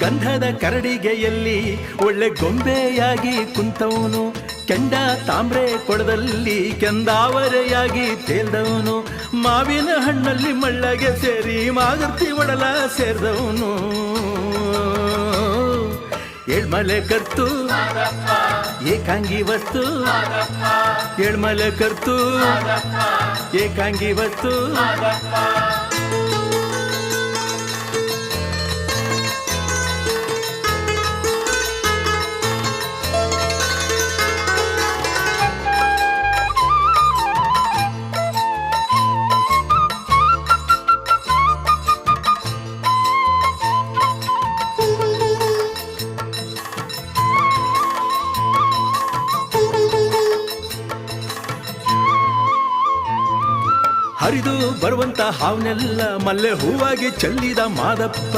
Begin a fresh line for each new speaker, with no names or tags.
ಗಂಧದ ಕರಡಿಗೆಯಲ್ಲಿ ಒಳ್ಳೆ ಗೊಂಬೆಯಾಗಿ ಕುಂತವನು, ಕೆಂಡ ತಾಮ್ರೆ ಕೊಡದಲ್ಲಿ ಕೆಂದಾವರೆಯಾಗಿ ತೇಲ್ದವನು, ಮಾವಿನ ಹಣ್ಣಲ್ಲಿ ಮಳ್ಳಗೆ ಸೇರಿ ಮಾಗರ್ತಿ ಒಡಲ ಸೇರಿದವನು. ಏಳ್ಮಲೆ ಕರ್ತು ಏಕಾಂಗಿ ವಸ್ತು, ಏಳ್ಮಲೆ ಕರ್ತು ಏಕಾಂಗಿ ವಸ್ತು. ಹರಿದು ಬರುವಂತ ಹಾವನೆಲ್ಲ ಮಲ್ಲೆ ಹೂವಾಗಿ ಚೆಲ್ಲಿದ ಮಾದಪ್ಪ.